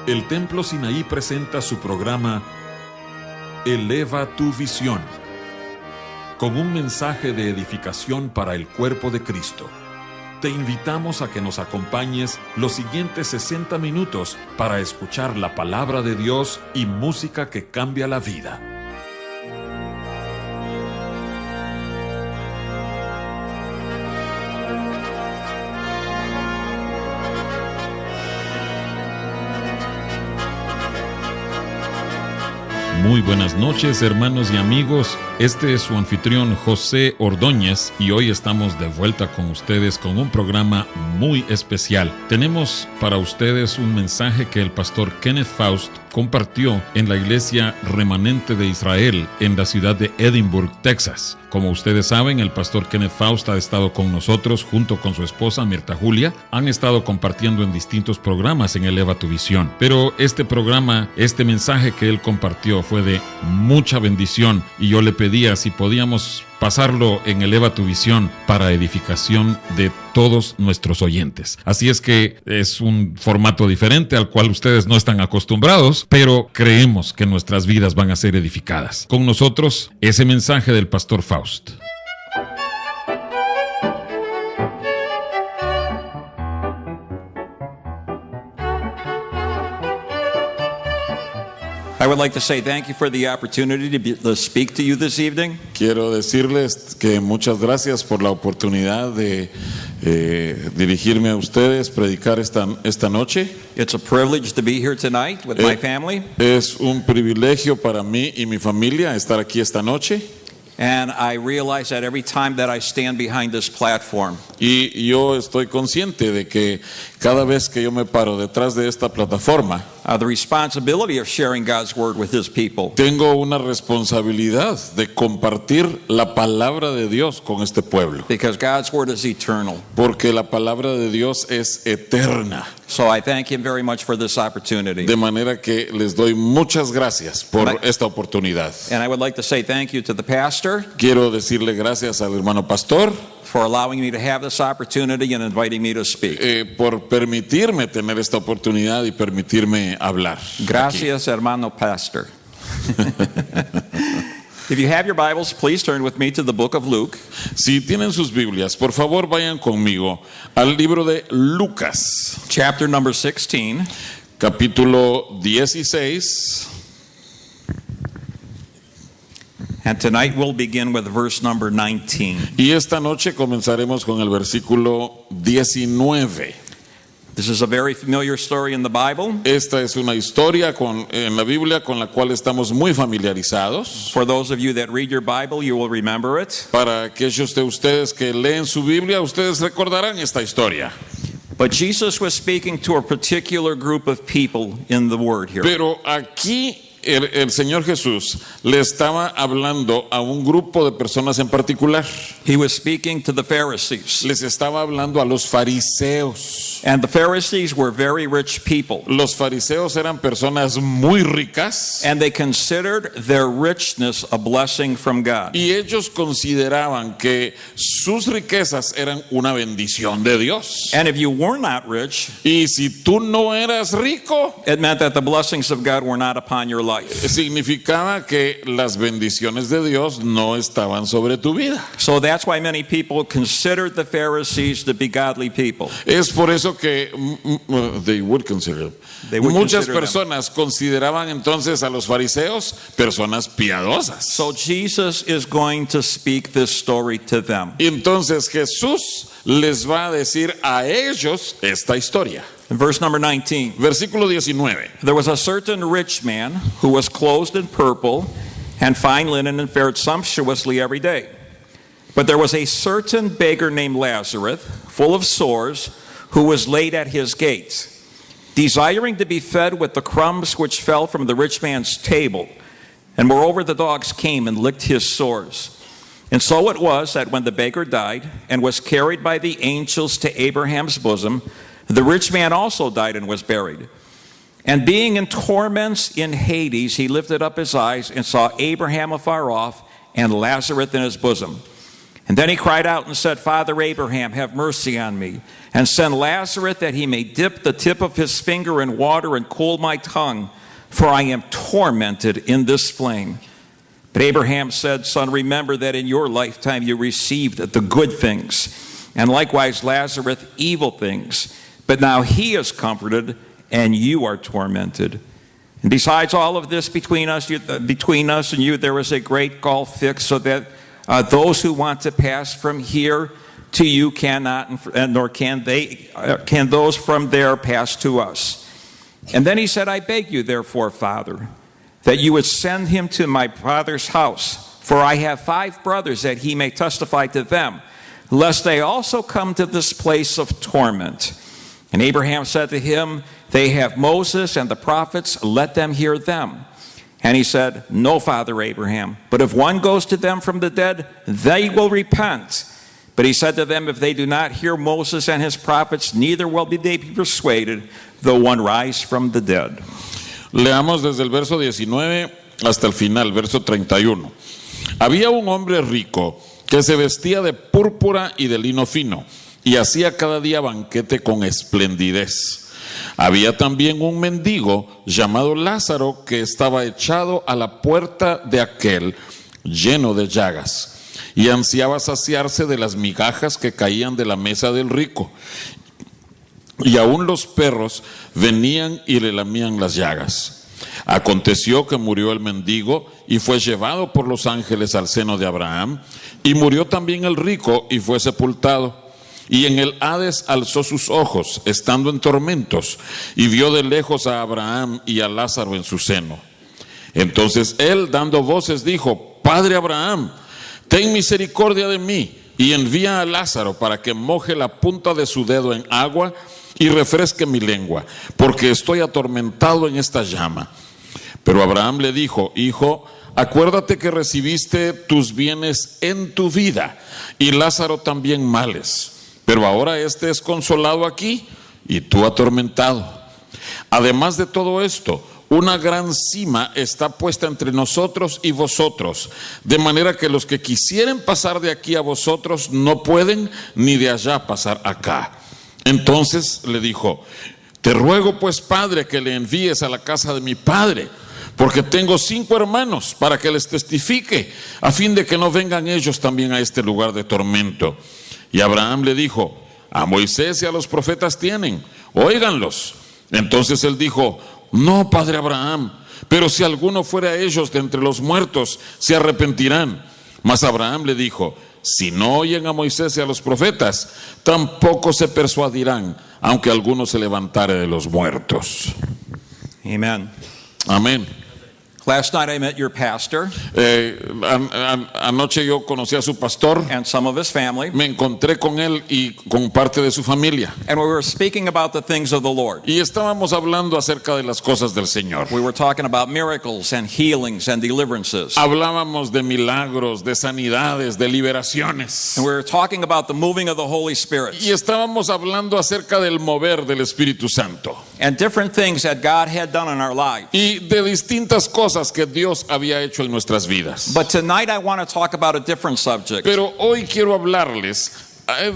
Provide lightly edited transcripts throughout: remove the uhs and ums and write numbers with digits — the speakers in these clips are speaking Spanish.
El Templo Sinaí presenta su programa Eleva tu visión, con un mensaje de edificación para el cuerpo de Cristo. Te invitamos a que nos acompañes los siguientes 60 minutos para escuchar la palabra de Dios y música que cambia la vida. Muy buenas noches, hermanos y amigos. Este es su anfitrión José Ordóñez y hoy estamos de vuelta con ustedes con un programa muy especial. Tenemos para ustedes un mensaje que el pastor Kenneth Faust compartió en la iglesia remanente de Israel en la ciudad de Edinburgh, Texas. Como ustedes saben, el pastor Kenneth Faust ha estado con nosotros junto con su esposa Mirta Julia. Han estado compartiendo en distintos programas en Eleva tu Visión. Pero este programa, este mensaje que él compartió fue de mucha bendición y yo le pedía si podíamos pasarlo en Eleva tu Visión para edificación de todos nuestros oyentes. Así es que es un formato diferente al cual ustedes no están acostumbrados, pero creemos que nuestras vidas van a ser edificadas. Con nosotros, ese mensaje del pastor Faust. I would like to say thank you for the opportunity to speak to you this evening. Quiero decirles que muchas gracias por la oportunidad de dirigirme a ustedes, predicar esta noche. It's a privilege to be here tonight with my family. Es un privilegio para mí y mi familia estar aquí esta noche. And I realize that every time that I stand behind this platform, Y yo estoy consciente de que cada vez que yo me paro detrás de esta plataforma, the responsibility of sharing God's word with His people. tengo una responsabilidad de compartir la palabra de Dios con este pueblo, Because God's word is eternal. porque la palabra de Dios es eterna. So I thank Him very much for this opportunity. De manera que les doy muchas gracias por esta oportunidad. And I would like to say thank you to the pastor Quiero decirle gracias al hermano pastor for allowing me to have this opportunity and inviting me to speak. por permitirme tener esta oportunidad y permitirme hablar. Gracias, hermano pastor. If you have your Bibles, please turn with me to the book of Luke. Si tienen sus Biblias, por favor vayan conmigo al libro de Lucas, Chapter number 16. capítulo 16. And tonight we'll begin with verse number 19. Y esta noche comenzaremos con el versículo 19. This is a very familiar story in the Bible. Esta es una historia en la Biblia con la cual estamos muy familiarizados. For those of you that read your Bible, you will remember it. Para aquellos de ustedes que leen su Biblia, ustedes recordarán esta historia. But Jesus was speaking to a particular group of people in the word here. Pero aquí el Señor Jesús le estaba hablando a un grupo de personas en particular. He was speaking to the Pharisees. Les estaba hablando a los fariseos. And the Pharisees were very rich people. Los fariseos eran personas muy ricas And they considered their richness a blessing from God. y ellos consideraban que sus riquezas eran una bendición de Dios. And if you were not rich, Y si tú no eras rico, it meant that the blessings of God were not upon your life. significaba que las bendiciones de Dios no estaban sobre tu vida. So that's why many people considered the Pharisees to be godly people. Es por eso que muchas personas consideraban entonces a los fariseos personas piadosas. So Jesus is going to speak this story to them. Y entonces Jesús les va a decir a ellos esta historia. In verse number 19, Versículo 19. there was a certain rich man who was clothed in purple and fine linen and fared sumptuously every day. But there was a certain beggar named Lazarus, full of sores, who was laid at his gate, desiring to be fed with the crumbs which fell from the rich man's table. And moreover, the dogs came and licked his sores. And so it was that when the beggar died and was carried by the angels to Abraham's bosom, the rich man also died and was buried. And being in torments in Hades, he lifted up his eyes and saw Abraham afar off and Lazarus in his bosom. And then he cried out and said, Father Abraham, have mercy on me, and send Lazarus that he may dip the tip of his finger in water and cool my tongue, for I am tormented in this flame. But Abraham said, Son, remember that in your lifetime you received the good things, and likewise Lazarus evil things. But now he is comforted, and you are tormented. And besides all of this, between us and you, there is a great gulf fixed, so that those who want to pass from here to you cannot, nor can those from there pass to us. And then he said, I beg you, therefore, Father, that you would send him to my father's house, for I have 5 brothers, that he may testify to them, lest they also come to this place of torment. And Abraham said to him, They have Moses and the prophets, let them hear them. And he said, No, Father Abraham, but if one goes to them from the dead, they will repent. But he said to them, If they do not hear Moses and his prophets, neither will they be persuaded, though one rise from the dead. Leamos desde el verso 19 hasta el final, verso 31. Había un hombre rico que se vestía de púrpura y de lino fino, y hacía cada día banquete con esplendidez. Había también un mendigo llamado Lázaro que estaba echado a la puerta de aquel, lleno de llagas, y ansiaba saciarse de las migajas que caían de la mesa del rico. Y aún los perros venían y le lamían las llagas. Aconteció que murió el mendigo y fue llevado por los ángeles al seno de Abraham, y murió también el rico y fue sepultado. Y en el Hades alzó sus ojos, estando en tormentos, y vio de lejos a Abraham y a Lázaro en su seno. Entonces él, dando voces, dijo, Padre Abraham, ten misericordia de mí, y envía a Lázaro para que moje la punta de su dedo en agua y refresque mi lengua, porque estoy atormentado en esta llama. Pero Abraham le dijo, Hijo, acuérdate que recibiste tus bienes en tu vida, y Lázaro también males. Pero ahora este es consolado aquí y tú atormentado. Además de todo esto, una gran cima está puesta entre nosotros y vosotros, de manera que los que quisieren pasar de aquí a vosotros no pueden, ni de allá pasar acá. Entonces le dijo, te ruego pues, Padre, que le envíes a la casa de mi padre, porque tengo 5 hermanos, para que les testifique, a fin de que no vengan ellos también a este lugar de tormento. Y Abraham le dijo, a Moisés y a los profetas tienen, óiganlos. Entonces él dijo, no, padre Abraham, pero si alguno fuera a ellos de entre los muertos, se arrepentirán. Mas Abraham le dijo, si no oyen a Moisés y a los profetas, tampoco se persuadirán, aunque alguno se levantare de los muertos. Amen. Amén. Last night I met your pastor Anoche yo conocí a su pastor. and some of his family, Me encontré con él y con parte de su familia. and we were speaking about the things of the Lord. Y estábamos hablando acerca de las cosas del Señor. We were talking about miracles and healings and deliverances. Hablábamos de milagros, de sanidades, de liberaciones. And we were talking about the moving of the Holy Spirit Y estábamos hablando acerca del mover del Espíritu Santo. and different things that God had done in our lives. Y de distintas cosas que Dios había hecho en nuestras vidas. But tonight I want to talk about a different subject. Pero hoy quiero hablarles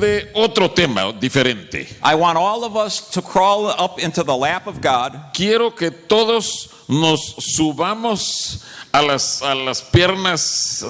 de otro tema diferente. I want all of us to crawl up into the lap of God Quiero que todos nos subamos a las piernas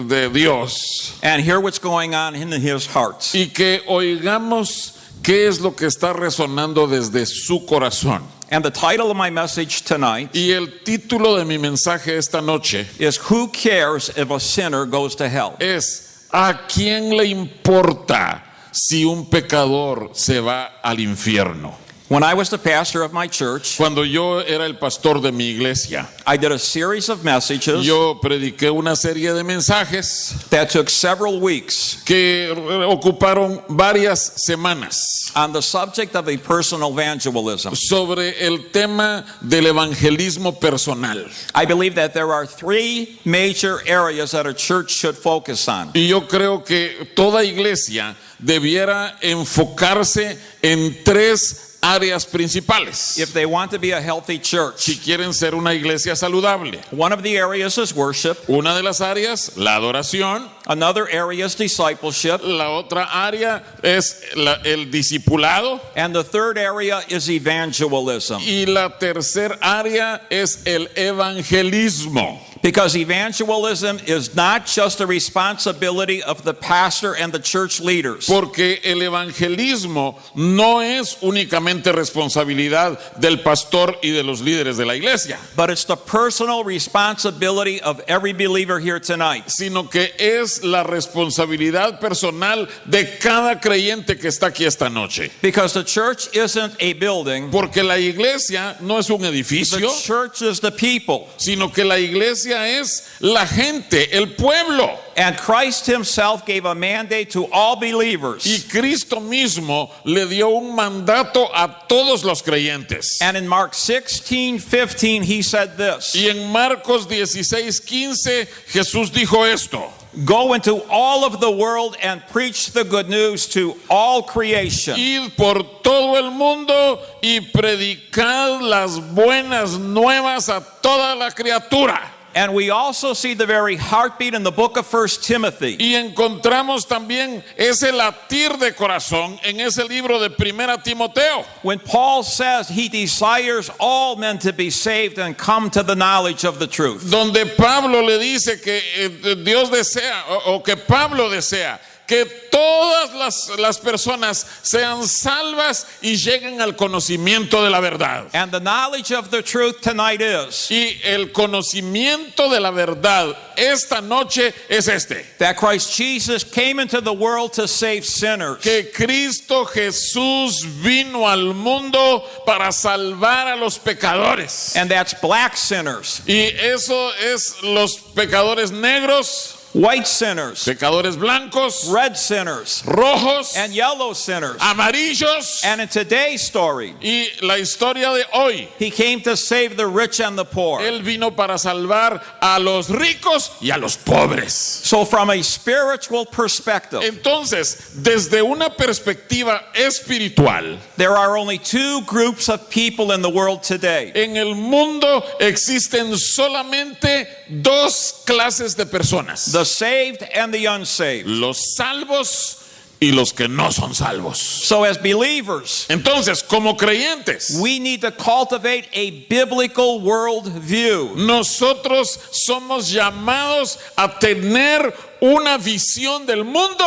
de Dios and hear what's going on in his heart. y que oigamos qué es lo que está resonando desde su corazón. And the title of my message tonight Y el título de mi mensaje esta noche is Who Cares If a Sinner Goes to Hell? es: ¿a quién le importa si un pecador se va al infierno? When I was the pastor of my church, Cuando yo era el pastor de mi iglesia, I did a series of messages yo prediqué una serie de mensajes that took several weeks que ocuparon varias semanas on the subject of a personal evangelism. sobre el tema del evangelismo personal. I believe that there are 3 major areas that a church should focus on. Y yo creo que toda iglesia debiera enfocarse en 3 áreas principales if they want to be a healthy church. si quieren ser una iglesia saludable. One of the areas is worship. Una de las áreas, la adoración. Another area is discipleship. La otra área es el discipulado. And the third area is evangelism. Y la tercera área es el evangelismo. Because evangelism is not just a responsibility of the pastor and the church leaders. Porque el evangelismo no es únicamente responsabilidad del pastor y de los líderes de la iglesia, But it's the personal responsibility of every believer here tonight. sino que es la responsabilidad personal de cada creyente que está aquí esta noche. Because the church isn't a building, Porque la iglesia no es un the edificio, church is the people. sino que la iglesia es la gente, el pueblo. And Christ himself gave a mandate to all believers. Y Cristo mismo le dio un mandato a todos los creyentes. And in Mark 16:15 he said this: Y en Marcos 16:15 Jesús dijo esto: Go into all of the world and preach the good news to all creation. id por todo el mundo y predicad las buenas nuevas a toda la criatura. And we also see the very heartbeat in the book of 1 Timothy. Y encontramos también ese latir de corazón en ese libro de 1 Timoteo, When Paul says he desires all men to be saved and come to the knowledge of the truth. donde Pablo le dice que Dios desea o que Pablo desea que todas las personas sean salvas y lleguen al conocimiento de la verdad. And the knowledge of the truth tonight is Y el conocimiento de la verdad esta noche es este: that Christ Jesus came into the world to save sinners. que Cristo Jesús vino al mundo para salvar a los pecadores. And that's black sinners, Y eso es los pecadores negros, white sinners, pecadores blancos, red sinners, rojos, and yellow sinners. amarillos. And in today's story, Y la historia de hoy, he came to save the rich and the poor. Él vino para salvar a los ricos y a los pobres. So from a spiritual perspective, Entonces, desde una perspectiva espiritual, there are only two groups of people in the world today. en el mundo existen solamente dos clases de personas: The saved and the unsaved. los salvos y los que no son salvos. So as believers, Entonces, como creyentes, we need to cultivate a biblical worldview. nosotros somos llamados a tener una visión del mundo,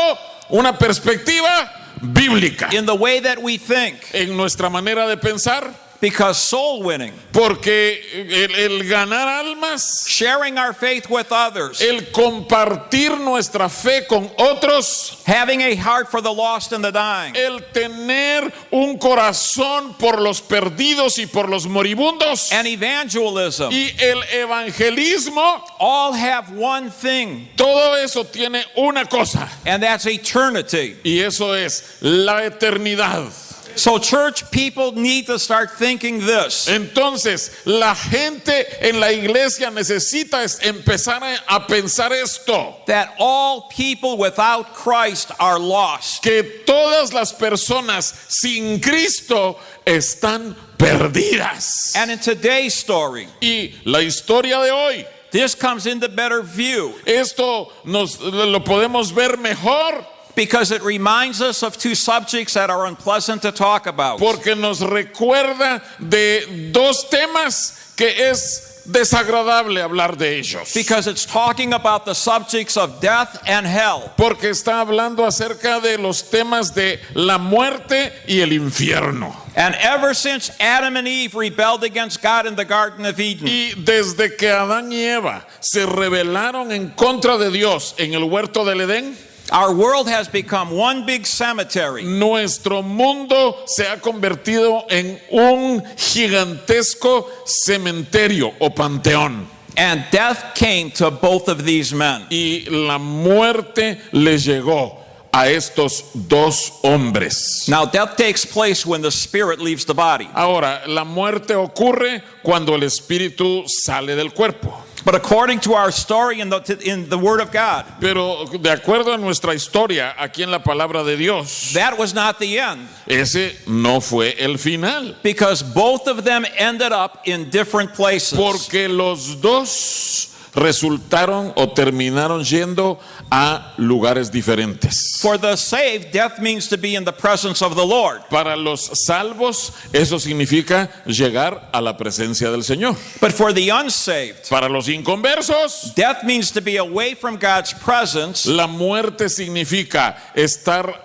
una perspectiva bíblica In the way that we think, en nuestra manera de pensar, because soul winning, porque el ganar almas, sharing our faith with others, el compartir nuestra fe con otros, having a heart for the lost and the dying, el tener un corazón por los perdidos y por los moribundos, and evangelism, y el evangelismo, all have one thing, todo eso tiene una cosa, and that's eternity. y eso es la eternidad. So church people need to start thinking this: Entonces, la gente en la iglesia necesita empezar a pensar esto: that all people without Christ are lost. que todas las personas sin Cristo están perdidas. And in today's story, Y la historia de hoy, this comes into better view esto lo podemos ver mejor because it reminds us of two subjects that are unpleasant to talk about. porque nos recuerda de dos temas que es desagradable hablar de ellos. Because it's talking about the subjects of death and hell. Porque está hablando acerca de los temas de la muerte y el infierno. And ever since Adam and Eve rebelled against God in the Garden of Eden, Y desde que Adán y Eva se rebelaron en contra de Dios en el huerto del Edén, our world has become one big cemetery. nuestro mundo se ha convertido en un gigantesco cementerio o panteón. And death came to both of these men. Y la muerte les llegó a estos dos hombres. Now, death takes place when the spirit leaves the body. Ahora, la muerte ocurre cuando el espíritu sale del cuerpo. But according to our story in the Word of God, Pero de acuerdo a nuestra historia aquí en la palabra de Dios, that was not the end, ese no fue el final. because both of them ended up in different places. Porque los dos resultaron o terminaron yendo a lugares diferentes. For the saved, death means to be in the presence of the Lord. Para los salvos, eso significa llegar a la presencia del Señor. But for the unsaved, Para los inconversos, death means to be away from God's presence la muerte significa estar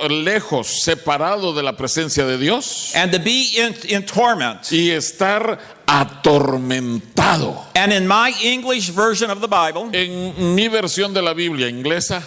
lejos, separado de la presencia de Dios and to be in torment. y estar atormentado. And in my English version of the Bible, En mi versión de la Biblia inglesa,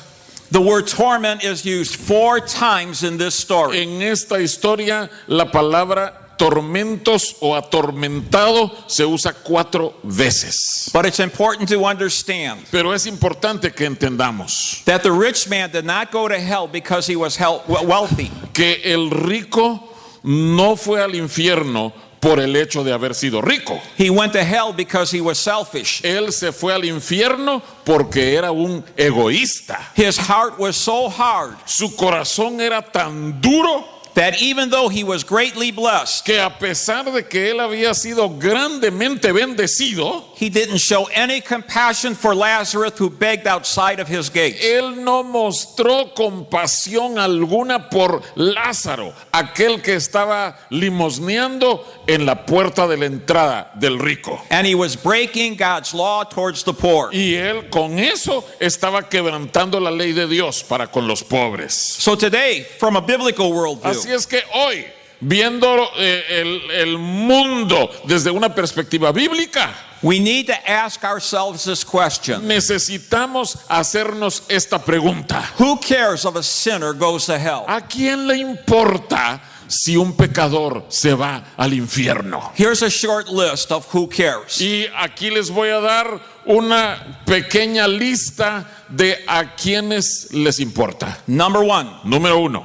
the word torment is used 4 times in this story. en esta historia la palabra tormentos o atormentado se usa 4 veces. But it's important to understand Pero es importante que entendamos that the rich man did not go to hell because he was wealthy. que el rico no fue al infierno por el hecho de haber sido rico. He went to hell because he was selfish. Él se fue al infierno porque era un egoísta. His heart was so hard Su corazón era tan duro that even though he was greatly blessed, que a pesar de que él había sido grandemente bendecido, he didn't show any compassion for Lazarus who begged outside of his gate. él no mostró compasión alguna por Lázaro, aquel que estaba limosneando en la puerta de la entrada del rico. And he was breaking God's law towards the poor. Y él con eso estaba quebrantando la ley de Dios para con los pobres. So today, from a biblical worldview, Así es que hoy, viendo el mundo desde una perspectiva bíblica, we need to ask ourselves this question. necesitamos hacernos esta pregunta. Who cares if a sinner goes to hell? ¿A quién le importa si un pecador se va al infierno? Here's a short list of who cares. Y aquí les voy a dar una pequeña lista de a quienes les importa. Number 1, Número 1,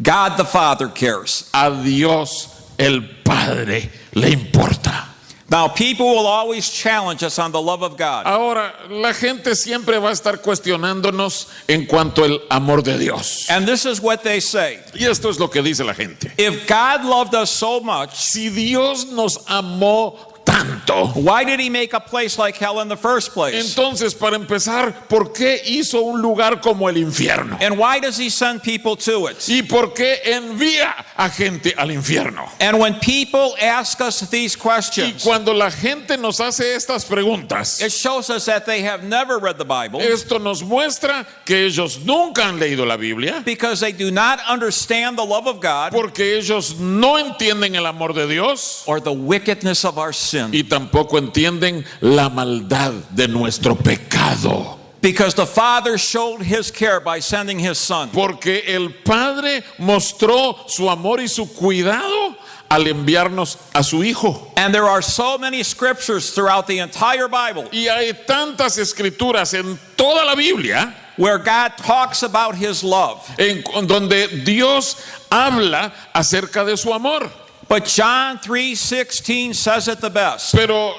God the Father cares. a Dios el Padre le importa. Now, people will always challenge us on the love of God. Ahora, la gente siempre va a estar cuestionándonos en cuanto al amor de Dios. And this is what they say. Y esto es lo que dice la gente. If God loved us so much, Si Dios nos amó tanto, why did he make a place like hell in the first place? entonces, para empezar, ¿por qué hizo un lugar como el infierno? And why does he send people to it? ¿Y por qué envía a gente al infierno? And when people ask us these Y questions, cuando la gente nos hace estas preguntas, it shows us that they have never read the Bible esto nos muestra que ellos nunca han leído la Biblia, because they do not understand the love of God porque ellos no entienden el amor de Dios or the wickedness of our sin. y tampoco entienden la maldad de nuestro pecado. Because the Father showed his care by sending his Son. Porque el Padre mostró su amor y su cuidado al enviarnos a su Hijo. And there are so many scriptures throughout the entire Bible Y hay tantas escrituras en toda la Biblia where God talks about his love. en donde Dios habla acerca de su amor. But John 3:16 says it the best. Pero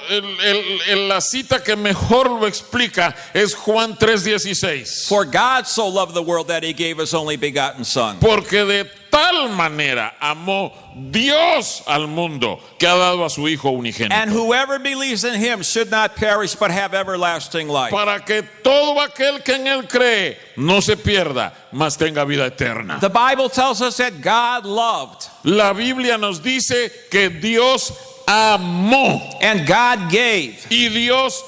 la cita que mejor lo explica es Juan 3:16. For God so loved the world that he gave his only begotten Son. Porque de tal manera amó Dios al mundo que ha dado a su Hijo unigénito. And whoever believes in him should not perish but have everlasting life. Para que todo aquel que en él cree no se pierda, mas tenga vida eterna. The Bible tells us that God loved La Biblia nos dice que Dios amó and God gave. y Dios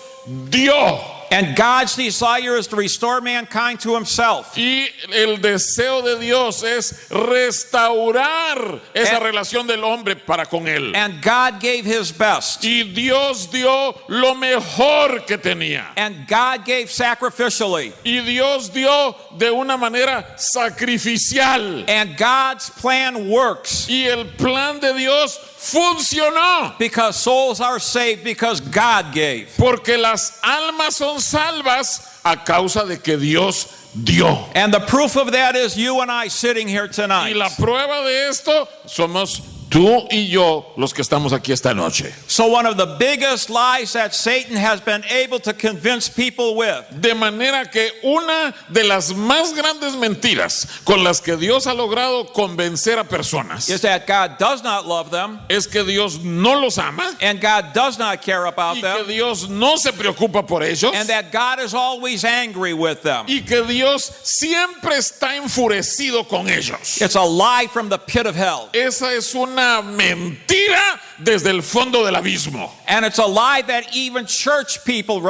dio. And God's desire is to restore mankind to himself. Y el deseo de Dios es restaurar esa relación del hombre para con él. And God gave his best. Y Dios dio lo mejor que tenía. And God gave sacrificially. Y Dios dio de una manera sacrificial. And God's plan works Y el plan de Dios funcionó. because souls are saved because God gave. Porque las almas son salvas a causa de que Dios dio. And the proof of that is you and I sitting here Y tonight. la prueba de esto somos Tú y yo, los que estamos aquí esta noche. So one of the biggest lies that Satan has been able to convince people with De manera que una de las más grandes mentiras con las que Dios ha logrado convencer a personas is that God does not love them es que Dios no los ama and God does not care about y que them Dios no se preocupa por ellos and that God is always angry with them. y que Dios siempre está enfurecido con ellos. It's a lie from the pit of hell. Esa es una mentira desde el fondo del abismo. And it's a lie that even church people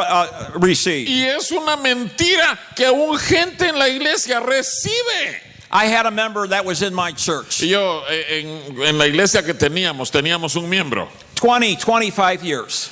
receive. Y es una mentira que aún gente en la iglesia recibe. I had a member that was in my church. Yo en la iglesia que teníamos un miembro 25 years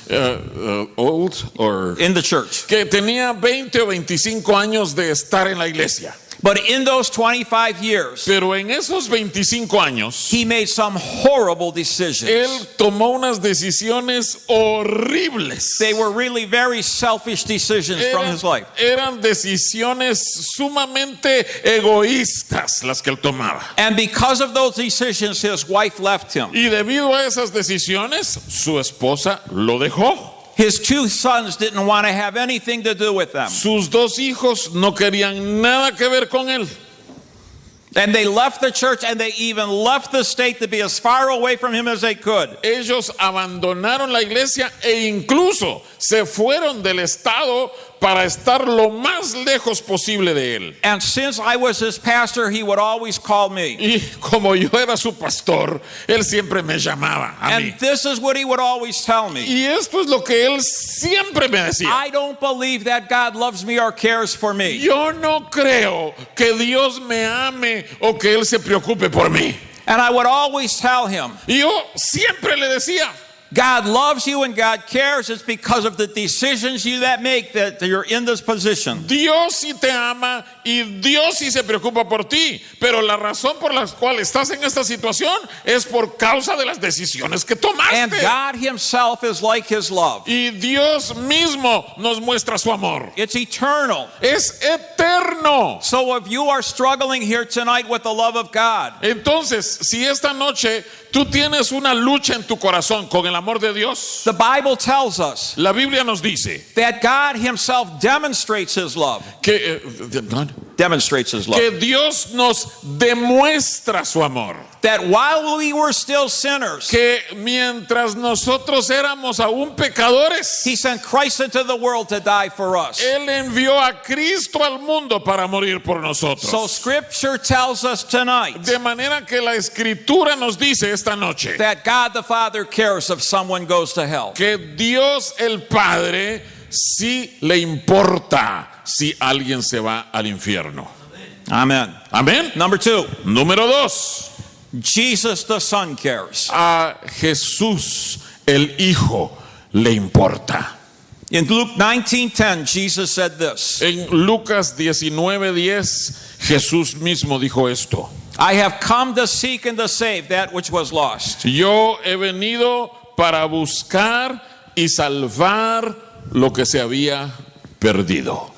old or in the church. que tenía 20 o 25 años de estar en la iglesia. But in those 25 years, Pero en esos 25 años, he made some horrible decisions. él tomó unas decisiones horribles. They were really very selfish decisions from his life. Eran decisiones sumamente egoístas las que él tomaba. And because of those decisions, his wife left him. Y debido a esas decisiones, su esposa lo dejó. His 2 sons didn't want to have anything to do with them. Sus 2 hijos no querían nada que ver con él. And they left the church and they even left the state to be as far away from him as they could. Ellos abandonaron la iglesia e incluso se fueron del estado para estar lo más lejos posible de él. And since I was his pastor, he would always call me. Y como yo era su pastor, él siempre me llamaba a mí. And this is what he would always tell me. Y esto es lo que él siempre me decía. I don't believe that God loves me or cares for me. Yo no creo que Dios me ame o que él se preocupe por mí. And I would always tell him, Y yo siempre le decía, God loves you and God cares. It's because of the decisions you that make that you're in this position. Dios sí te ama y Dios sí se preocupa por ti, pero la razón por la cual estás en esta situación es por causa de las decisiones que And tomaste. God himself is like his love. Y Dios mismo nos muestra su amor. It's eternal. Es eterno. So if you are struggling here tonight with the love of God, Entonces, si esta noche tú tienes una lucha en tu corazón con el amor de Dios, the Bible tells us la Biblia nos dice that God himself demonstrates his love. que Demonstrates his love. que Dios nos demuestra su amor. That while we were still sinners, Que mientras nosotros éramos aún pecadores, he sent Christ into the world to die for us. Él envió a Cristo al mundo para morir por So nosotros. scripture tells us tonight De manera que la Escritura nos dice esta noche that God the Father cares if someone goes to hell. que Dios el Padre sí le importa si alguien se va al infierno. Amen. Amén. Number 2, Número 2. Jesus the Son cares. A Jesús el Hijo le importa. In Luke 19:10, Jesus said this, En Lucas 19:10 Jesús mismo dijo esto: I have come to seek and to save that which was lost. Yo he venido para buscar y salvar lo que se había perdido.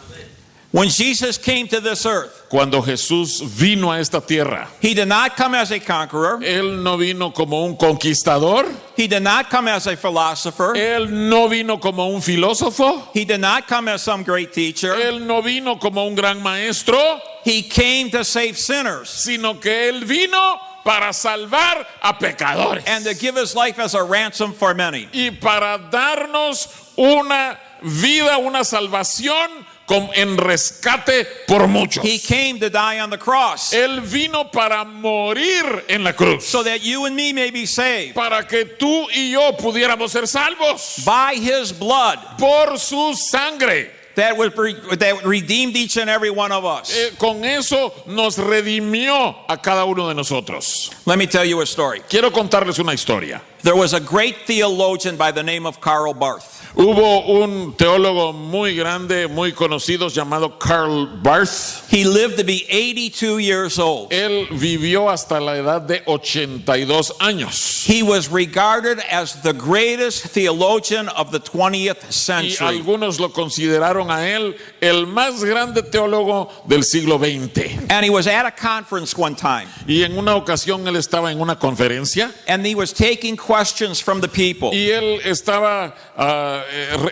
When Jesus came to this earth, Cuando Jesús vino a esta tierra, he did not come as a conqueror. Él no vino como un conquistador, He did not come as a philosopher. Él no vino como un filósofo, He did not come as some great teacher. Él no vino como un gran maestro, He came to save sinners sino que Él vino para salvar a pecadores and to give his life as a ransom for many. y para darnos una vida, una salvación en rescate por muchos. He came to die on the cross Él vino para morir en la cruz, so that you and me may be saved. para que tú y yo pudiéramos ser salvos By his blood por su sangre. that redeemed each and every one of us. Con eso nos redimió a cada uno de nosotros. Let me tell you a story. Quiero contarles una historia. There was a great theologian by the name of Karl Barth. Hubo un teólogo muy grande, muy conocido, llamado Karl Barth. He lived to be 82 years old. Él vivió hasta la edad de 82 años. He was regarded as the greatest theologian of the 20th Y century. algunos lo consideraron a él el más grande teólogo del siglo XX. And he was at a conference one time, Y en una ocasión él estaba en una conferencia and he was taking questions from the people. y él estaba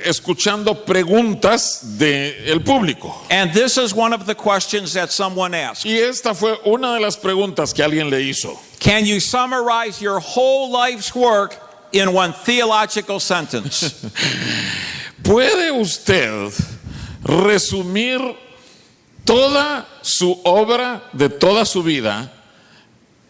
escuchando preguntas del público. And this is one of the questions that someone asked. Y esta fue una de las preguntas que alguien le hizo. Can you summarize your whole life's work in one theological sentence? ¿Puede usted resumir toda su obra de toda su vida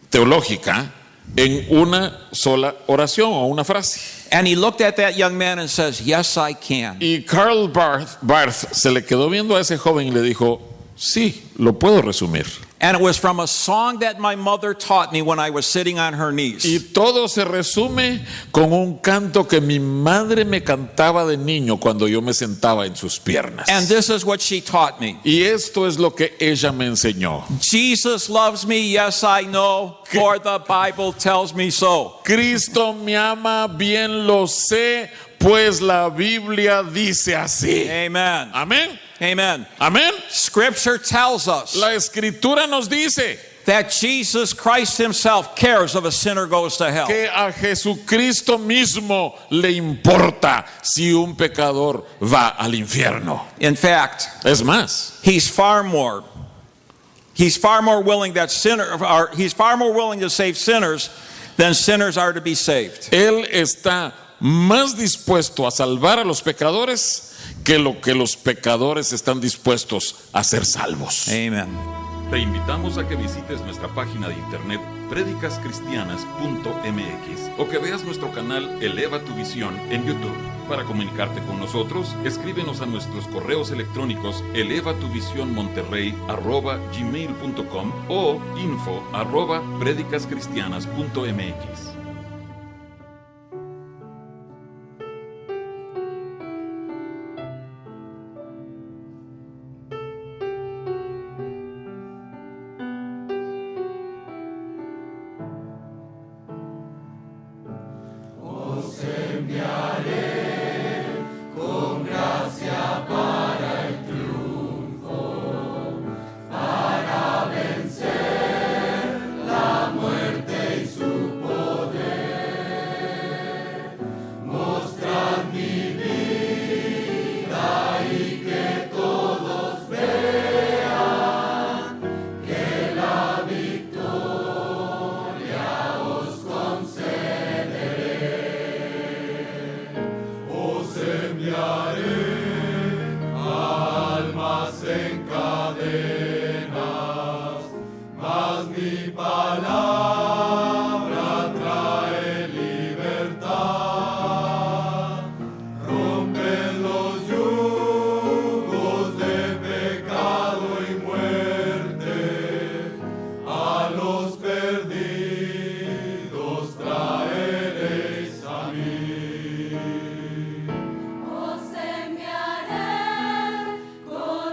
teológica en una sola oración o una frase? And he looked at that young man and says, yes, I can. Y Karl Barth se le quedó viendo a ese joven y le dijo, sí, lo puedo resumir. And it was from a song that my mother taught me when I was sitting on her knees. Y todo se resume con un canto que mi madre me cantaba de niño cuando yo me sentaba en sus piernas. And this is what she taught me. Y esto es lo que ella me enseñó. Jesus loves me, yes, I know, for the Bible tells me so. Cristo me ama, bien lo sé, pues la Biblia dice así. Amen. Amén. Amen. Amén. Scripture tells us La escritura nos dice that Jesus Christ himself cares if a sinner goes to hell. que a Jesucristo mismo le importa si un pecador va al infierno. In fact, Es más, he's far more willing to save sinners than sinners are to be saved. Él está más dispuesto a salvar a los pecadores que lo que los pecadores están dispuestos a ser salvos. Amen. Te invitamos a que visites nuestra página de internet predicascristianas.mx o que veas nuestro canal Eleva tu Visión en YouTube. Para comunicarte con nosotros, escríbenos a nuestros correos electrónicos elevatuvisionmonterrey@gmail.com o info@predicascristianas.mx.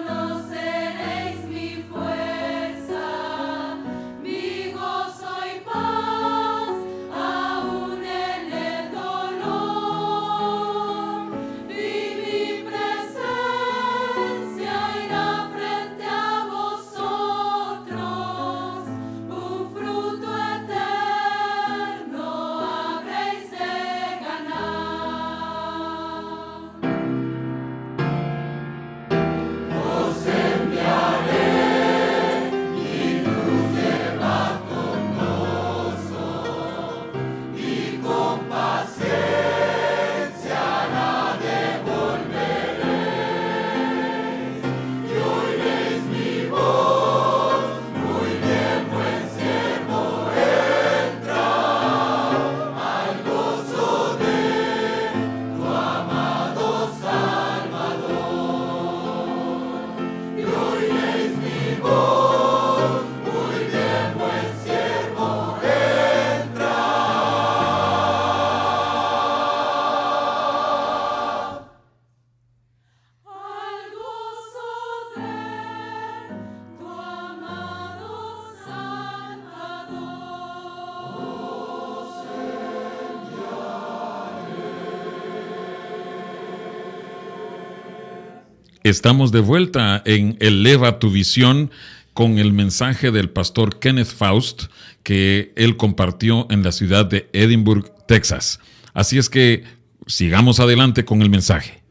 Conoceréis mi fuerza, mi gozo y Estamos de vuelta en Eleva tu Visión con el mensaje del pastor Kenneth Faust que él compartió en la ciudad de Edinburgh, Texas. Así es que sigamos adelante con el mensaje.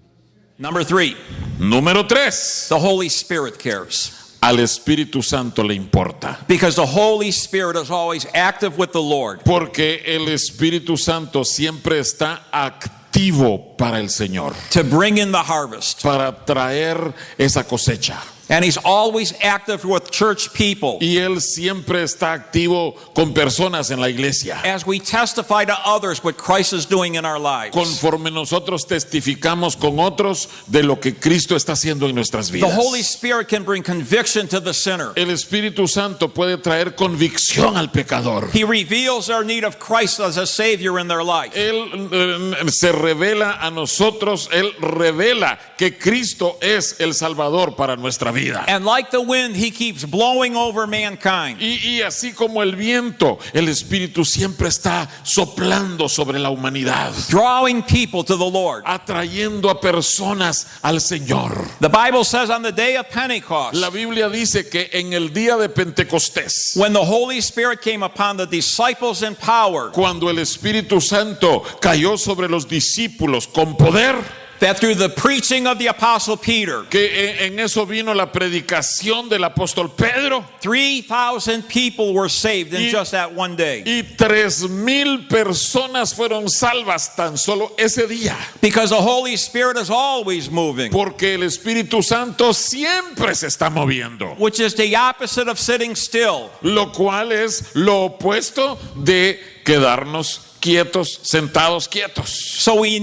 Number 3, Número 3. the Holy Spirit cares. Al Espíritu Santo le importa. Because the Holy Spirit is always active with the Lord. Porque el Espíritu Santo siempre está activo para el Señor, To bring in the harvest. para traer esa cosecha. And He's always active with church people. Y Él siempre está activo con personas en la iglesia. As we testify to others what Christ is doing in our lives. Conforme nosotros testificamos con otros de lo que Cristo está haciendo en nuestras The vidas. Holy Spirit can bring conviction to the sinner. El Espíritu Santo puede traer convicción al pecador. He reveals our need of Christ as a Savior in their life. Él se revela a nosotros, Él revela que Cristo es el Salvador para nuestra vida. And like the wind, He keeps blowing over mankind. Y así como el viento, el Espíritu siempre está soplando sobre la humanidad, Drawing people to the Lord. atrayendo a personas al Señor. The Bible says on the day of Pentecost, La Biblia dice que en el día de Pentecostés, when the Holy Spirit came upon the disciples in power, cuando el Espíritu Santo cayó sobre los discípulos con poder, that through the preaching of the Apostle Peter, que en eso vino la predicación del apóstol Pedro, 3,000 people were saved in Y- just that one day. y 3,000 personas fueron salvas tan solo ese día. Because the Holy Spirit is always moving, Porque el Espíritu Santo siempre se está moviendo, which is the opposite of sitting still. lo cual es lo opuesto de quedarnos quietos, sentados quietos. So we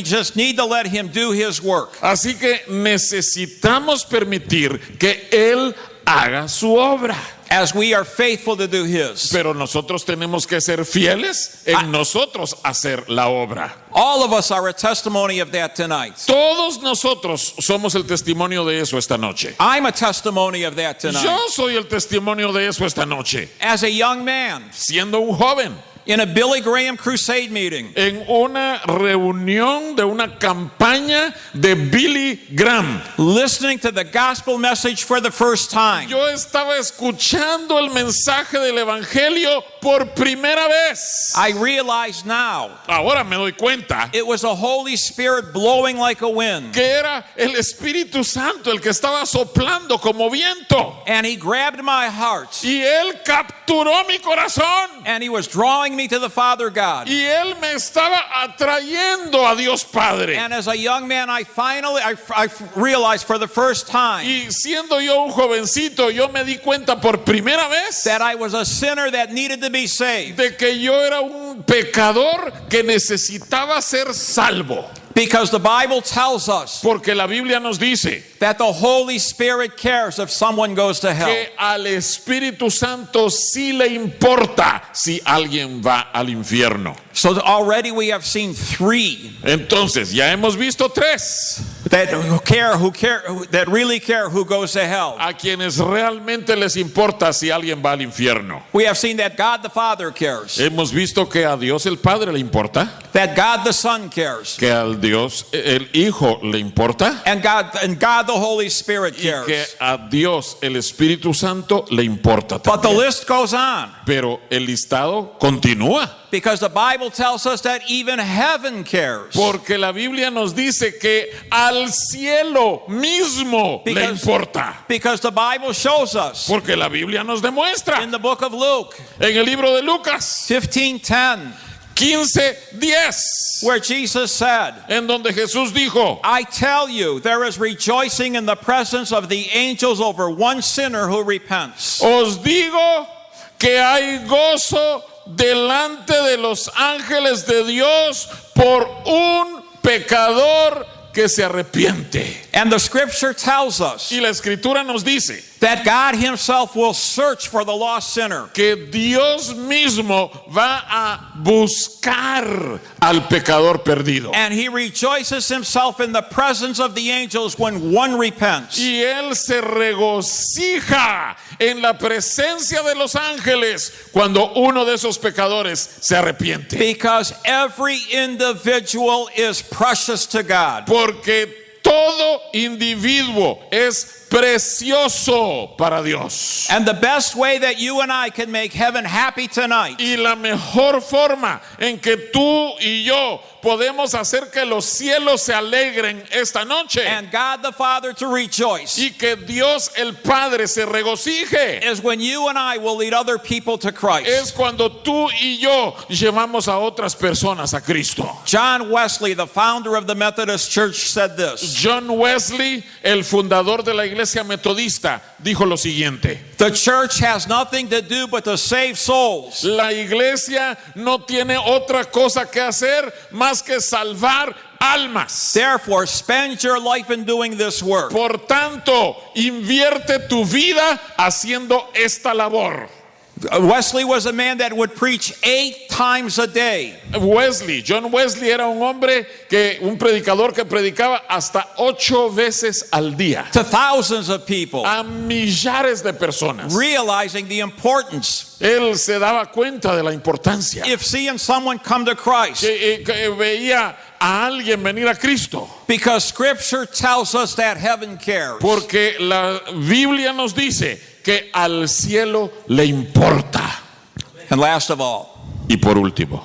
just need to let Him do His work. Así que necesitamos permitir que Él haga su obra. As we are faithful to do His. Pero nosotros tenemos que ser fieles en nosotros hacer la obra. All of us are a testimony of that tonight. Todos nosotros somos el testimonio de eso esta noche. I'm a testimony of that tonight. Yo soy el testimonio de eso esta noche. As a young man Siendo un joven, in a Billy Graham crusade meeting, en una reunión de una campaña de Billy Graham, listening to the gospel message for the first time, yo estaba escuchando el mensaje del Evangelio por primera vez. I realize now Ahora me doy cuenta it was the Holy Spirit blowing like a wind. que era el Espíritu Santo el que estaba soplando como viento. And He grabbed my heart Y Él capturó mi corazón. and He was drawing me to the Father God. Y Él me estaba atrayendo a Dios Padre. And as a young man, I realized for the first time Y siendo yo un jovencito, yo me di cuenta por primera vez that I was a sinner that needed to be saved. de que yo era un pecador que necesitaba ser salvo. Because the Bible tells us Porque la Biblia nos dice that the Holy Spirit cares if someone goes to hell. que al Espíritu Santo sí le importa si alguien va al infierno. So already we have seen 3 Entonces, ya hemos visto 3 that really care who goes to hell. a quienes realmente les importa si alguien va al infierno. We have seen that God the Father cares, Hemos visto que a Dios el Padre le importa, that God the Son cares, que al Dios el Hijo le importa, and God the Holy Spirit que cares. a Dios el Espíritu Santo le importa But the también. list goes on. Pero el listado continúa, Because the Bible tells us that even heaven cares. porque la Biblia nos dice que al cielo mismo le importa. Because the Bible shows us Porque la Biblia nos demuestra in the book of Luke en el libro de Lucas 15:10, 15:10, where Jesus said, en donde Jesús dijo: I tell you, there is rejoicing in the presence of the angels over one sinner who repents. os digo que hay gozo delante de los ángeles de Dios por un pecador que se arrepiente. And the scripture tells us Y la escritura nos dice that God Himself will search for the lost sinner. que Dios mismo va a buscar al pecador perdido. And He rejoices Himself in the presence of the angels when one repents. Y Él se regocija en la presencia de los ángeles cuando uno de esos pecadores se arrepiente. Because every individual is precious to God. Porque todo individuo es precioso para Dios. And the best way that you and I can make heaven happy tonight Y la mejor forma en que tú y yo podemos hacer que los cielos se alegren esta noche and God the Father to rejoice y que Dios el Padre se regocije is when you and I will lead other people to Christ. es cuando tú y yo llevamos a otras personas a Cristo. John Wesley, the founder of the Methodist Church, said this: John Wesley, el fundador de la iglesia metodista, dijo lo siguiente: the church has nothing to do but to save souls. la iglesia no tiene otra cosa que hacer más que salvar almas. Therefore, spend your life in doing this work. Por tanto, invierte tu vida haciendo esta labor. Wesley was a man that would preach 8 times a day. John Wesley era un predicador que predicaba hasta 8 veces al día To thousands of people, a millares de personas. realizing the importance. Él se daba cuenta de la importancia If seeing someone come to Christ, que veía a alguien venir a Cristo, because Scripture tells us that heaven cares. porque la Biblia nos dice que al cielo le importa. And last of all, Y por último,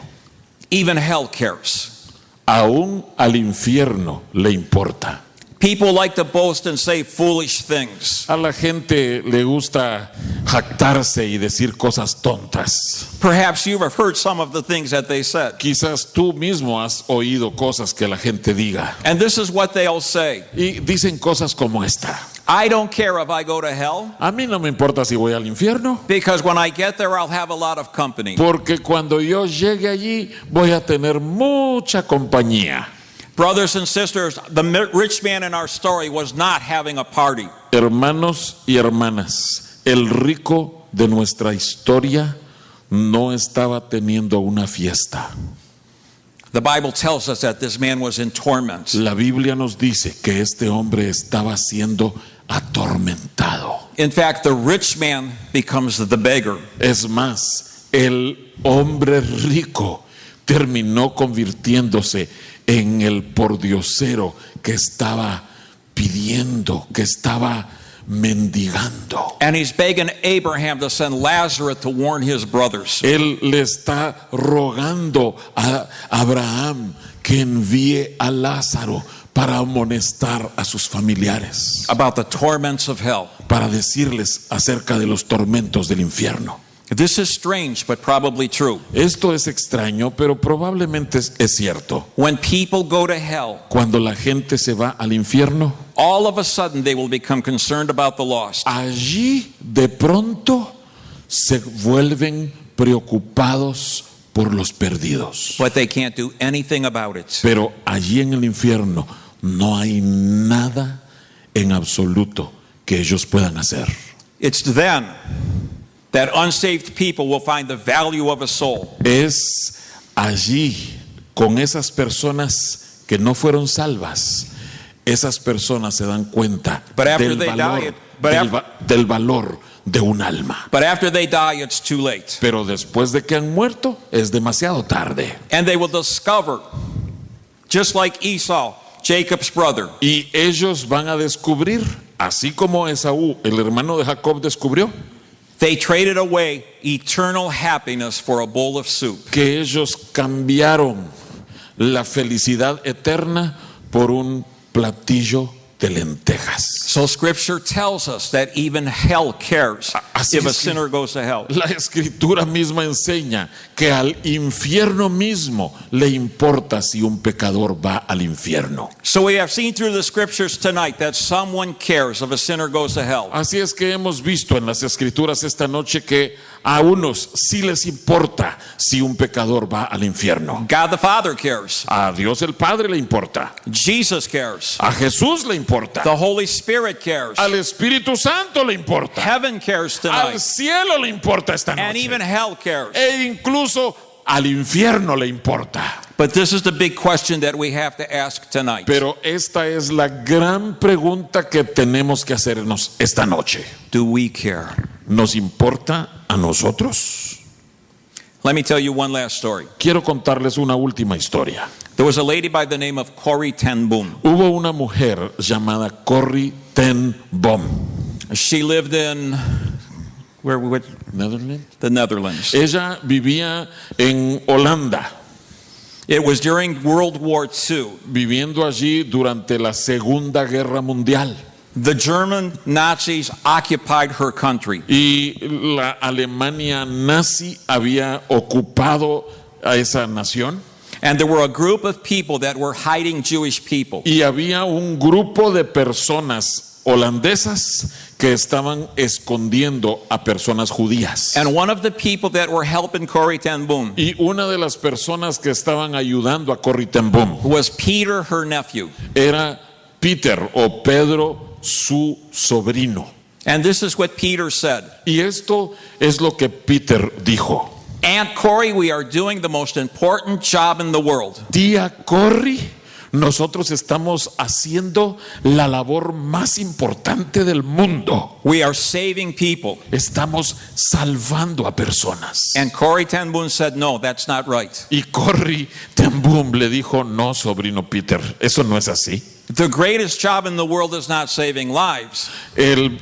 even hell cares. aún al infierno le importa. People like to boast and say foolish things. A la gente le gusta jactarse y decir cosas tontas. Perhaps you have heard some of the things that they said. Quizás tú mismo has oído cosas que la gente diga. And this is what they'll say: Y dicen cosas como esta: I don't care if I go to hell, a mí no me importa si voy al infierno, because when I get there I'll have a lot of company. porque cuando yo llegue allí voy a tener mucha compañía. Brothers and sisters, the rich man in our story was not having a party. Hermanos y hermanas, el rico de nuestra historia no estaba teniendo una fiesta. The Bible tells us that this man was in torment. La Biblia nos dice que este hombre estaba siendo atormentado. In fact, the rich man becomes the beggar. Es más, el hombre rico terminó convirtiéndose en el pordiosero que estaba pidiendo, que estaba mendigando. And he's begging Abraham to send Lazarus to warn his brothers. Él le está rogando a Abraham que envíe a Lázaro para amonestar a sus familiares, About the torments of hell. para decirles acerca de los tormentos del infierno. This is strange, but probably true. Esto es extraño, pero probablemente es cierto. When people go to hell, Cuando la gente se va al infierno, all of a sudden they will become concerned about the lost. allí de pronto se vuelven preocupados por los perdidos. But they can't do anything about it. Pero allí en el infierno no hay nada en absoluto que ellos puedan hacer. It's then that unsaved people will find the value of a soul. Es allí con esas personas que no fueron salvas. Esas personas se dan cuenta But after del they valor, die, but del valor de un alma. But after they die, it's too late. Pero después de que han muerto, es demasiado tarde. And they will discover, just like Esau, Jacob's brother, Y ellos van a descubrir, así como Esaú, el hermano de Jacob, descubrió, they traded away eternal happiness for a bowl of soup. que ellos cambiaron la felicidad eterna por un platillo de lentejas. So Scripture tells us that even hell cares Así if a es que sinner goes to hell. la escritura misma enseña que al infierno mismo le importa si un pecador va al infierno. So we have seen through the Scriptures tonight that someone cares if a sinner goes to hell. Así es que hemos visto en las escrituras esta noche que a unos sí les importa si un pecador va al infierno. God the Father cares. A Dios el Padre le importa. Jesus cares. A Jesús le importa. The Holy Spirit cares. Al Espíritu Santo le importa. Heaven cares Al tonight. cielo le importa esta And even noche. hell cares. E incluso al infierno le importa. But this is the big question that we have to ask tonight. Pero esta es la gran pregunta que tenemos que hacernos esta noche. Do we care? ¿Nos importa a nosotros? Let me tell you one last story. Quiero contarles una última historia. There was a lady by the name of Corrie ten Boom. Hubo una mujer llamada Corrie ten Boom. She lived in Netherlands. the Netherlands. Ella vivía en Holanda, It was during World War II. viviendo allí durante la Segunda Guerra Mundial. The German Nazis occupied her country. Y la Alemania nazi había ocupado a esa nación. And there were a group of people that were hiding Jewish people. Y había un grupo de personas holandesas que estaban escondiendo a personas judías. And one of the people that were helping Corrie ten Boom Y una de las personas que estaban ayudando a Corrie ten Boom was Peter, her nephew. era Peter o Pedro, su sobrino. And this is what Peter said. Y esto es lo que Peter dijo. Aunt Corrie, we are doing the most important job in the world. Tía Corrie, nosotros estamos haciendo la labor más importante del mundo. We are saving people. Estamos salvando a personas. And Corrie ten Boom said, no, that's not right. Y Corrie ten Boom le dijo, no, sobrino Peter, eso no es así. The greatest job in the world is not saving lives. El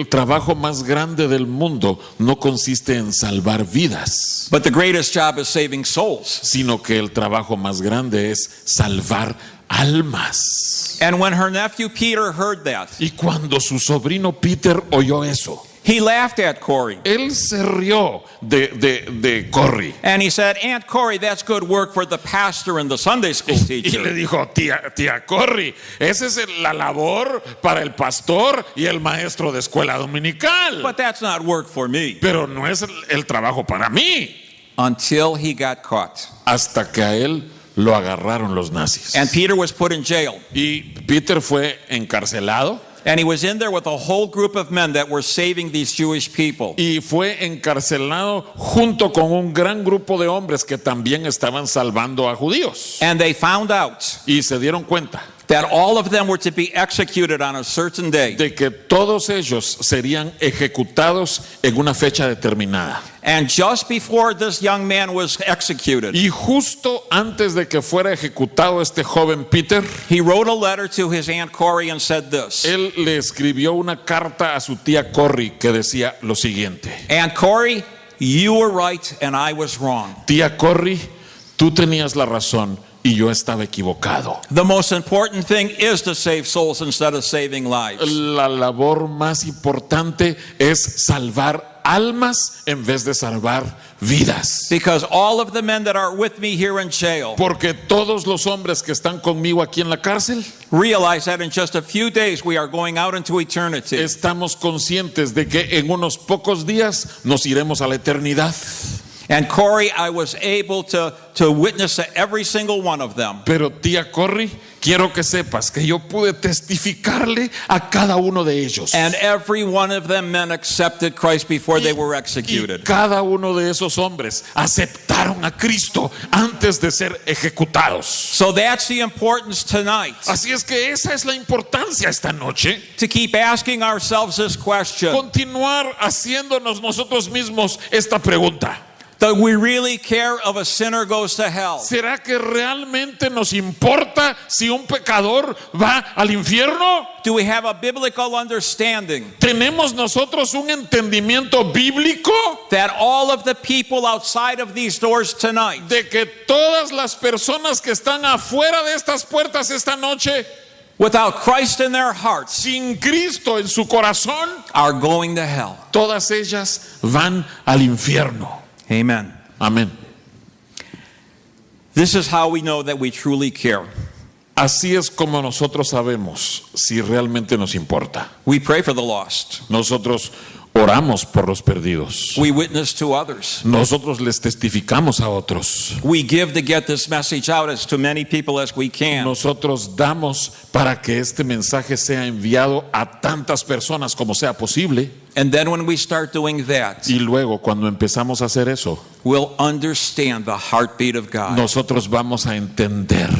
trabajo más grande del mundo no consiste en salvar vidas, But the greatest job is saving souls. sino que el trabajo más grande es salvar almas. And when her nephew Peter heard that, Y cuando su sobrino Peter oyó eso, he laughed at Corrie. él se rió de Corrie. And he said, Aunt Corrie, that's good work for the pastor and the Sunday school Y le teacher. dijo, tía Corrie, esa es la labor para el pastor y el maestro de escuela dominical. But that's not work for me. Pero no es el trabajo para mí. Until he got caught. Hasta que a él lo agarraron los nazis. And Peter was put in jail. Y Peter fue encarcelado. And he was in there with a whole group of men that were saving these Jewish people. Y fue encarcelado junto con un gran grupo de hombres que también estaban salvando a judíos. And they found out Y se dieron cuenta that all of them were to be executed on a certain day. de que todos ellos serían ejecutados en una fecha determinada. And just before this young man was executed, Y justo antes de que fuera ejecutado este joven Peter, he wrote a letter to his Aunt Corrie and said this. él le escribió una carta a su tía Corrie que decía lo siguiente: Aunt Corrie, you were right and I was wrong. Tía Corrie, tú tenías la razón y yo estaba equivocado. The most important thing is to save souls instead of saving lives. La labor más importante es salvar almas en vez de salvar vidas. Because all of the men that are with me here in jail Porque todos los hombres que están conmigo aquí en la cárcel realize that in just a few days we are going out into eternity. estamos conscientes de que en unos pocos días nos iremos a la eternidad. And Corrie, I was able to witness to every single one of them. Pero tía Corrie, quiero que sepas que yo pude testificarle a cada uno de ellos. And every one of them men accepted Christ before they were Y executed. cada uno de esos hombres aceptaron a Cristo antes de ser ejecutados. So that's the importance tonight, Así es que esa es la importancia esta noche. to keep asking ourselves this question. Continuar haciéndonos nosotros mismos esta pregunta. Do we really care if a sinner goes to hell? ¿Será que realmente nos importa si un pecador va al infierno? Do we have a biblical understanding ¿Tenemos nosotros un entendimiento bíblico that all of the people outside of these doors tonight de que todas las personas que están afuera de estas puertas esta noche, without Christ in their hearts sin Cristo en su corazón, are going to hell? todas ellas van al infierno? Amen. Amén. This is how we know that we truly care. Así es como nosotros sabemos si realmente nos importa. We pray for the lost. Nosotros oramos por los perdidos. We witness to others. Nosotros les testificamos a otros. We give to get this message out as to many people as we can. Nosotros damos para que este mensaje sea enviado a tantas personas como sea posible. And then when we start doing that, Y luego cuando empezamos a hacer eso, we'll understand the heartbeat of God. nosotros vamos a entender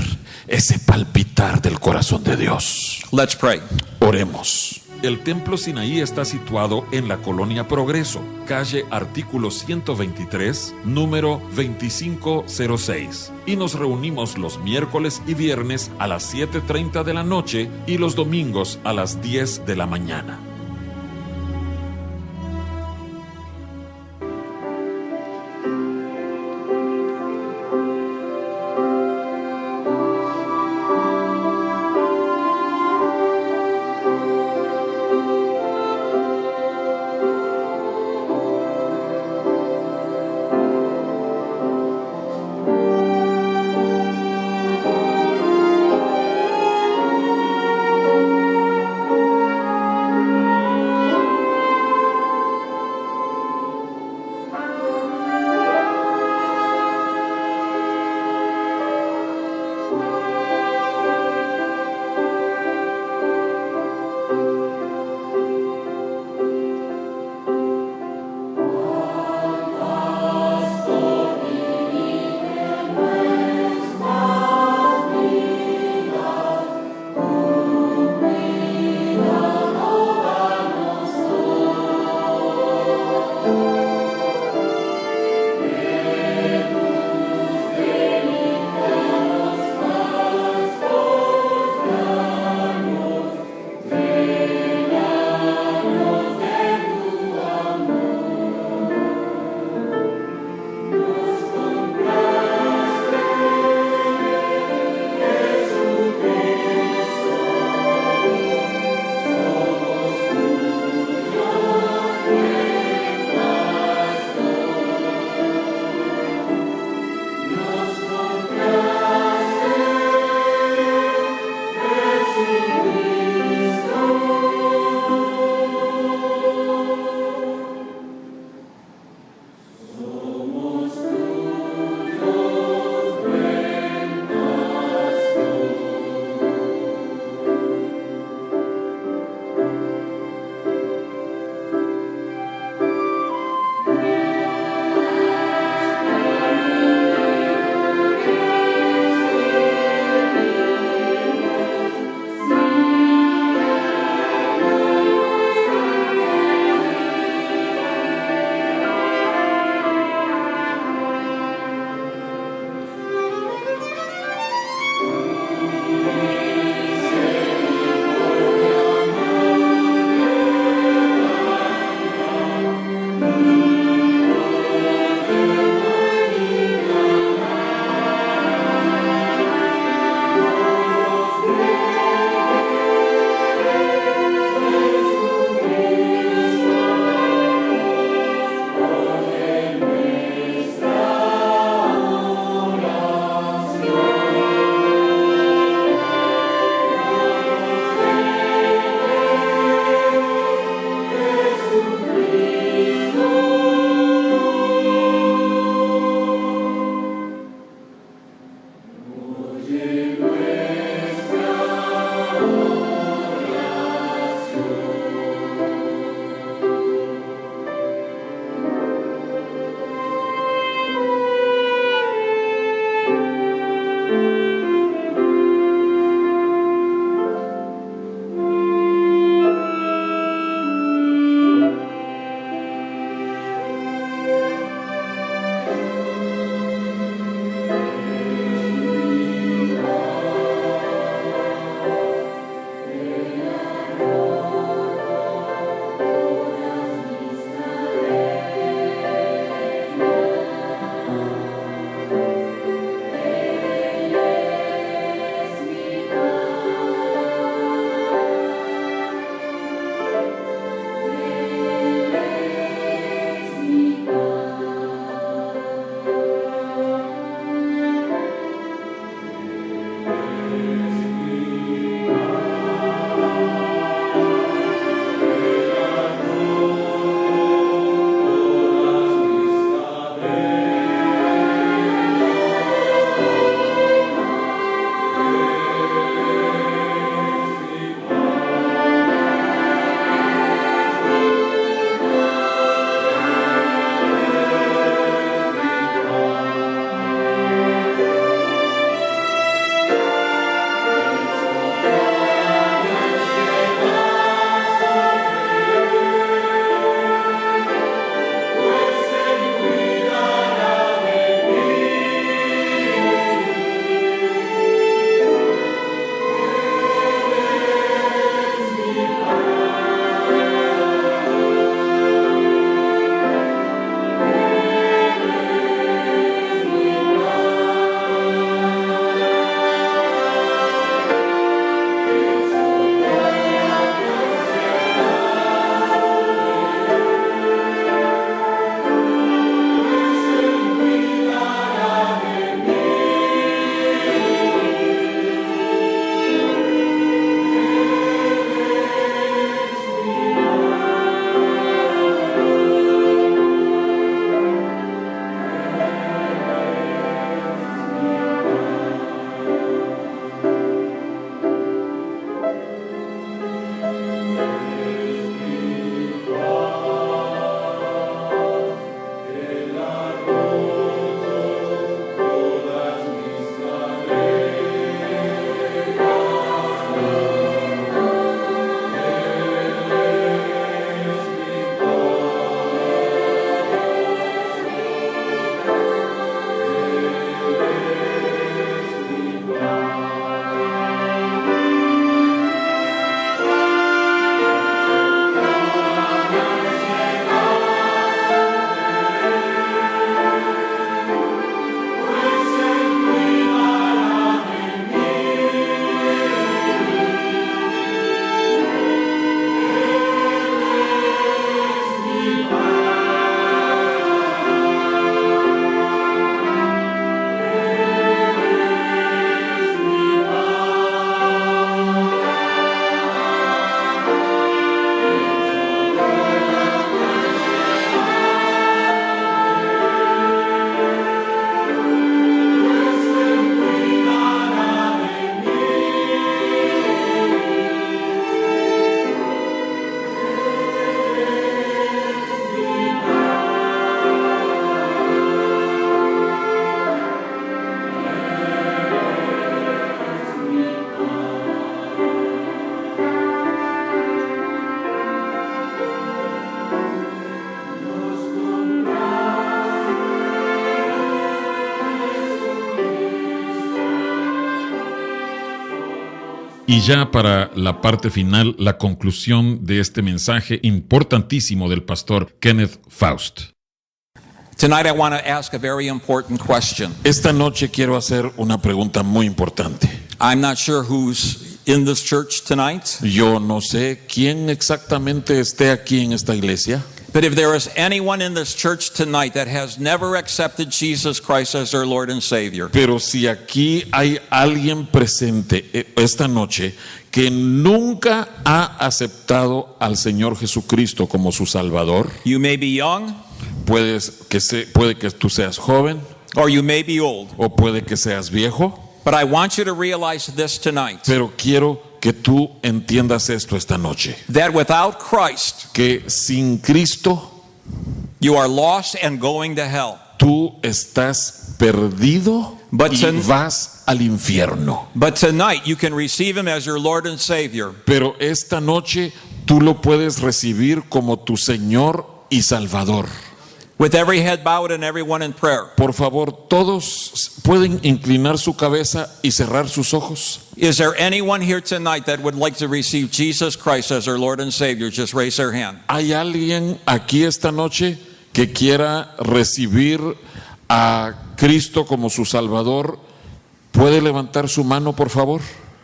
ese palpitar del corazón de Dios. Let's pray. Oremos. El Templo Sinaí está situado en la Colonia Progreso, calle Artículo 123, número 2506. Y nos reunimos los miércoles y viernes a las 7:30 de la noche y los domingos a las 10 de la mañana. Y ya para la parte final, la conclusión de este mensaje importantísimo del pastor Kenneth Faust. Tonight I want to ask a very important question. Esta noche quiero hacer una pregunta muy importante. I'm not sure who's in this church tonight, Yo no sé quién exactamente esté aquí en esta iglesia, but if there is anyone in this church tonight that has never accepted Jesus Christ as their Lord and Savior, pero si aquí hay alguien presente esta noche que nunca ha aceptado al Señor Jesucristo como su Salvador, you may be young puede que tú seas joven or you may be old, o puede que seas viejo, but I want you to realize this tonight, pero quiero que tú entiendas esto esta noche, that without Christ, que sin Cristo you are lost and going to hell. tú estás perdido y vas al infierno. But tonight you can receive Him as your Lord and Savior. Pero esta noche tú lo puedes recibir como tu Señor y Salvador. With every head bowed and everyone in prayer, Por favor, todos pueden inclinar su cabeza y cerrar sus ojos. is there anyone here tonight that would like to receive Jesus Christ as their Lord and Savior? Just raise their hand. ¿Hay alguien aquí esta noche que quiera recibir a Cristo como su Salvador? ¿Puede levantar su mano, por favor?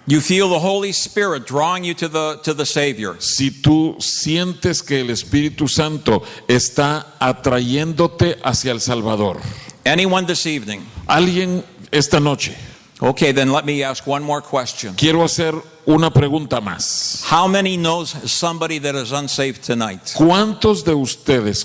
You feel the Holy Spirit drawing you to the Savior. Si tú sientes que el Espíritu Santo está atrayéndote hacia el Salvador, Anyone this evening? alguien esta noche, Okay, then let me ask one more question. quiero hacer una pregunta más. How many knows somebody that is unsaved tonight? ¿Cuántos de ustedes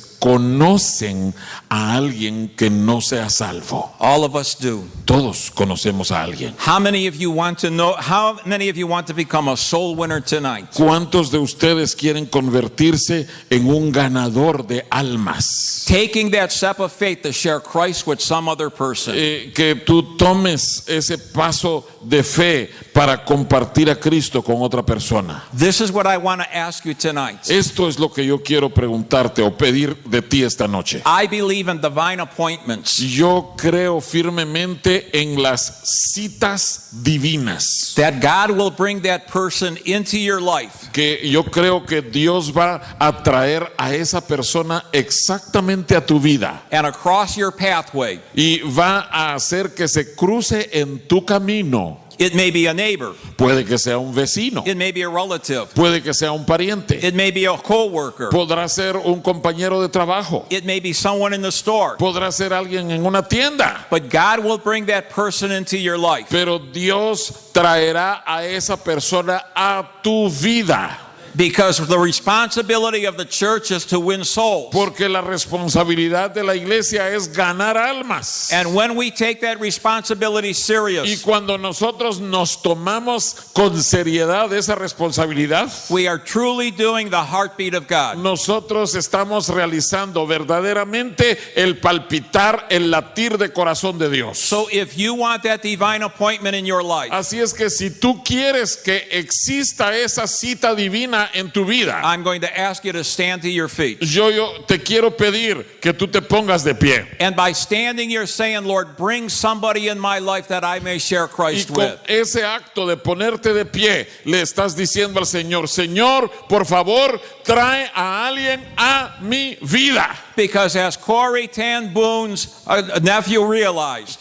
conocen a alguien que no sea salvo? All of us do. Todos conocemos a alguien. How many of you want to know? How many of you want to become a soul winner tonight? ¿Cuántos de ustedes quieren convertirse en un ganador de almas? Taking that step of faith to share Christ with some other person. Que tú tomes ese paso de fe para compartir a Cristo con otra persona. This is what I want to ask you tonight. Esto es lo que yo quiero preguntarte o pedir de ti esta noche. I believe in divine appointments. Yo creo firmemente en las citas divinas. That God will bring that person into your life. Que yo creo que Dios va a traer a esa persona exactamente a tu vida And across your pathway. y va a hacer que se cruce en tu camino. It may be a neighbor. Puede que sea un vecino, It may be a relative. puede que sea un pariente, It may be a co-worker. podrá ser un compañero de trabajo, It may be someone in the store. podrá ser alguien en una tienda. But God will bring that person into your life. Pero Dios traerá a esa persona a tu vida. Because the responsibility of the church is to win souls. Porque la responsabilidad de la iglesia es ganar almas. And when we take that responsibility Y serious, cuando nosotros nos tomamos con seriedad esa responsabilidad, we are truly doing the heartbeat of God. nosotros estamos realizando verdaderamente el palpitar, el latir de corazón de Dios. So if you want that divine appointment in your life, Así es que si tú quieres que exista esa cita divina en tu vida, I'm going to ask you to stand to your feet. yo te quiero pedir que tú te pongas de pie. And by standing you're saying, Lord, bring somebody in my life that I may share Y Christ con with. ese acto de ponerte de pie, le estás diciendo al Señor, Señor, por favor, trae a alguien a mi vida. Because as Corey Tan Boone's nephew realized,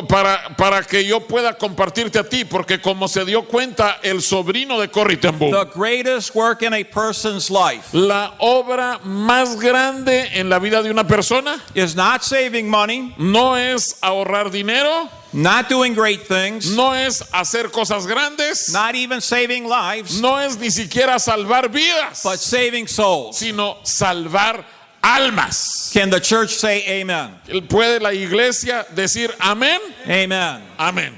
Para que yo pueda compartirte a ti, porque como se dio cuenta el sobrino de Corrie ten Boom, the greatest work in a person's life la obra más grande en la vida de una persona is not saving money, no es ahorrar dinero, not doing great things, no es hacer cosas grandes, not even saving lives, no es ni siquiera salvar vidas, but saving souls. sino salvar almas. Can the church say amen? ¿Puede la iglesia decir amén? Amen. Amén.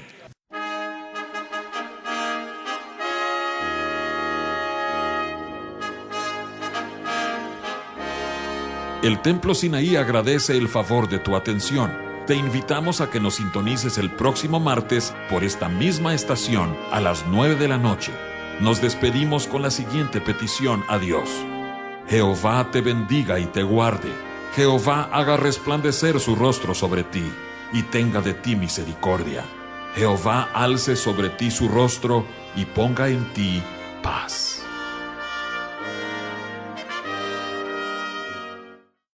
El Templo Sinaí agradece el favor de tu atención. Te invitamos a que nos sintonices el próximo martes por esta misma estación a las 9 de la noche. Nos despedimos con la siguiente petición a Dios. Jehová te bendiga y te guarde. Jehová haga resplandecer su rostro sobre ti y tenga de ti misericordia. Jehová alce sobre ti su rostro y ponga en ti paz.